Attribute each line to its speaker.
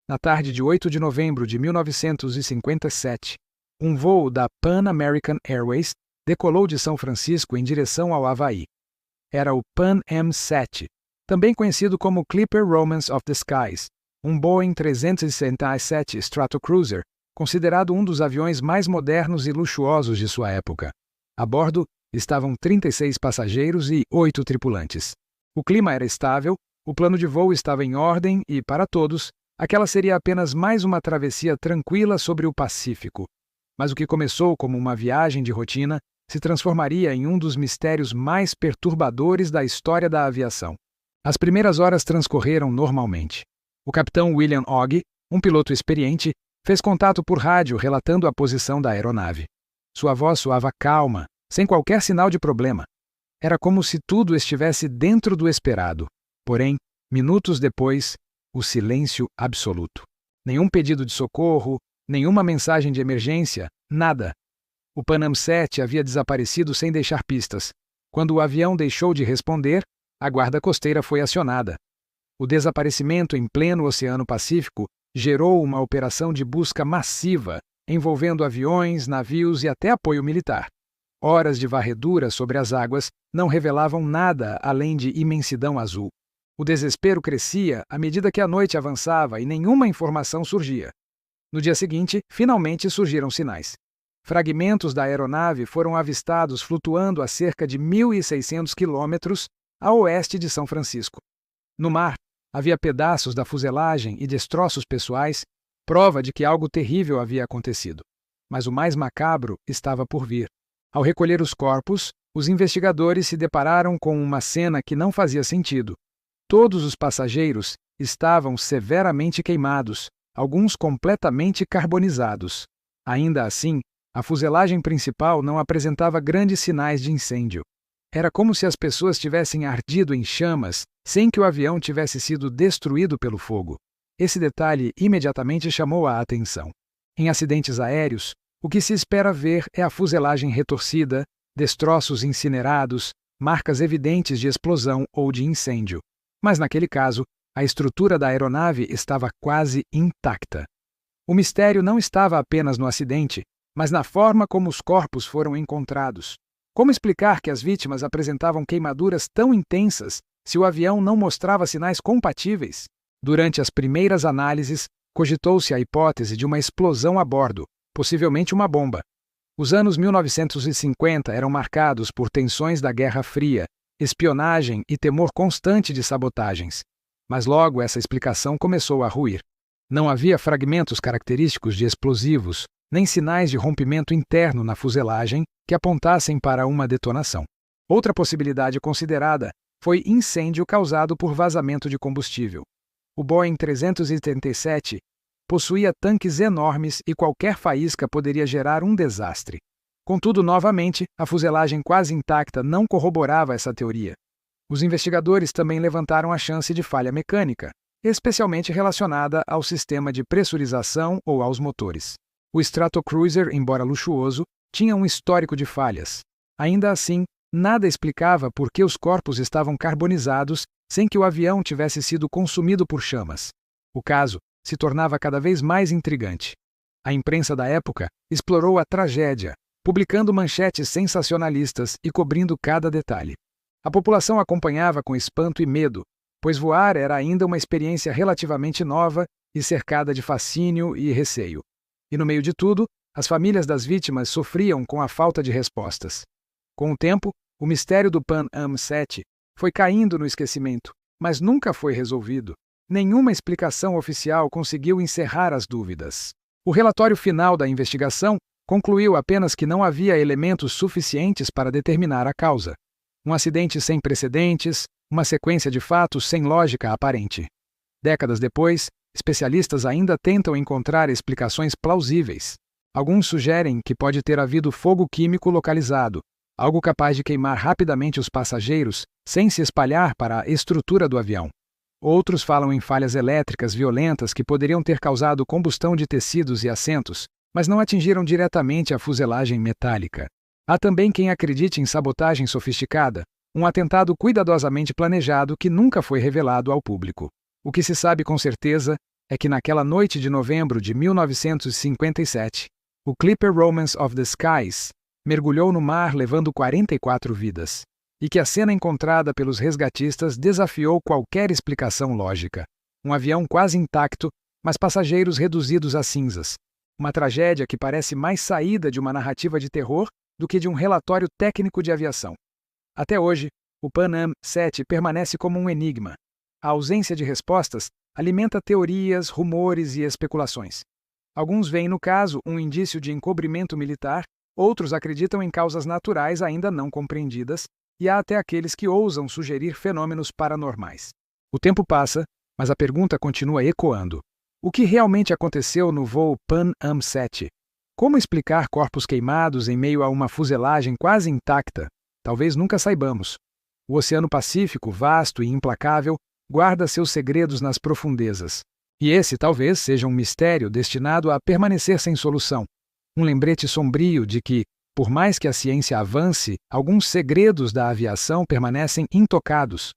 Speaker 1: Na tarde de 8 de novembro de 1957, um voo da Pan American Airways decolou de São Francisco em direção ao Havaí. Era o Pan Am-7, também conhecido como Clipper Romance of the Skies, um Boeing 367 Stratocruiser, considerado um dos aviões mais modernos e luxuosos de sua época. A bordo estavam 36 passageiros e 8 tripulantes. O clima era estável, o plano de voo estava em ordem e, para todos, aquela seria apenas mais uma travessia tranquila sobre o Pacífico. Mas o que começou como uma viagem de rotina se transformaria em um dos mistérios mais perturbadores da história da aviação. As primeiras horas transcorreram normalmente. O capitão William Ogg, um piloto experiente, fez contato por rádio relatando a posição da aeronave. Sua voz soava calma, sem qualquer sinal de problema. Era como se tudo estivesse dentro do esperado. Porém, minutos depois, o silêncio absoluto. Nenhum pedido de socorro, nenhuma mensagem de emergência, nada. O Pan Am-7 havia desaparecido sem deixar pistas. Quando o avião deixou de responder, a guarda costeira foi acionada. O desaparecimento em pleno Oceano Pacífico gerou uma operação de busca massiva, envolvendo aviões, navios e até apoio militar. Horas de varredura sobre as águas não revelavam nada além de imensidão azul. O desespero crescia à medida que a noite avançava e nenhuma informação surgia. No dia seguinte, finalmente surgiram sinais. Fragmentos da aeronave foram avistados flutuando a cerca de 1.600 quilômetros a oeste de São Francisco. No mar, havia pedaços da fuselagem e destroços pessoais, prova de que algo terrível havia acontecido. Mas o mais macabro estava por vir. Ao recolher os corpos, os investigadores se depararam com uma cena que não fazia sentido. Todos os passageiros estavam severamente queimados, alguns completamente carbonizados. Ainda assim, a fuselagem principal não apresentava grandes sinais de incêndio. Era como se as pessoas tivessem ardido em chamas, sem que o avião tivesse sido destruído pelo fogo. Esse detalhe imediatamente chamou a atenção. Em acidentes aéreos, o que se espera ver é a fuselagem retorcida, destroços incinerados, marcas evidentes de explosão ou de incêndio. Mas naquele caso, a estrutura da aeronave estava quase intacta. O mistério não estava apenas no acidente, mas na forma como os corpos foram encontrados. Como explicar que as vítimas apresentavam queimaduras tão intensas se o avião não mostrava sinais compatíveis? Durante as primeiras análises, cogitou-se a hipótese de uma explosão a bordo, possivelmente uma bomba. Os anos 1950 eram marcados por tensões da Guerra Fria, espionagem e temor constante de sabotagens. Mas logo essa explicação começou a ruir. Não havia fragmentos característicos de explosivos, nem sinais de rompimento interno na fuselagem que apontassem para uma detonação. Outra possibilidade considerada foi incêndio causado por vazamento de combustível. O Boeing 387 possuía tanques enormes e qualquer faísca poderia gerar um desastre. Contudo, novamente, a fuselagem quase intacta não corroborava essa teoria. Os investigadores também levantaram a chance de falha mecânica, especialmente relacionada ao sistema de pressurização ou aos motores. O Stratocruiser, embora luxuoso, tinha um histórico de falhas. Ainda assim, nada explicava por que os corpos estavam carbonizados sem que o avião tivesse sido consumido por chamas. O caso se tornava cada vez mais intrigante. A imprensa da época explorou a tragédia, publicando manchetes sensacionalistas e cobrindo cada detalhe. A população acompanhava com espanto e medo, pois voar era ainda uma experiência relativamente nova e cercada de fascínio e receio. E no meio de tudo, as famílias das vítimas sofriam com a falta de respostas. Com o tempo, o mistério do Pan Am-7 foi caindo no esquecimento, mas nunca foi resolvido. Nenhuma explicação oficial conseguiu encerrar as dúvidas. O relatório final da investigação concluiu apenas que não havia elementos suficientes para determinar a causa. Um acidente sem precedentes, uma sequência de fatos sem lógica aparente. Décadas depois, especialistas ainda tentam encontrar explicações plausíveis. Alguns sugerem que pode ter havido fogo químico localizado, algo capaz de queimar rapidamente os passageiros sem se espalhar para a estrutura do avião. Outros falam em falhas elétricas violentas que poderiam ter causado combustão de tecidos e assentos, mas não atingiram diretamente a fuselagem metálica. Há também quem acredite em sabotagem sofisticada, um atentado cuidadosamente planejado que nunca foi revelado ao público. O que se sabe com certeza é que naquela noite de novembro de 1957, o Clipper Romance of the Skies mergulhou no mar levando 44 vidas, e que a cena encontrada pelos resgatistas desafiou qualquer explicação lógica. Um avião quase intacto, mas passageiros reduzidos a cinzas. Uma tragédia que parece mais saída de uma narrativa de terror do que de um relatório técnico de aviação. Até hoje, o Pan Am 7 permanece como um enigma. A ausência de respostas alimenta teorias, rumores e especulações. Alguns veem no caso um indício de encobrimento militar, outros acreditam em causas naturais ainda não compreendidas, e há até aqueles que ousam sugerir fenômenos paranormais. O tempo passa, mas a pergunta continua ecoando. O que realmente aconteceu no voo Pan Am 7? Como explicar corpos queimados em meio a uma fuselagem quase intacta? Talvez nunca saibamos. O Oceano Pacífico, vasto e implacável, guarda seus segredos nas profundezas. E esse talvez seja um mistério destinado a permanecer sem solução. Um lembrete sombrio de que, por mais que a ciência avance, alguns segredos da aviação permanecem intocados.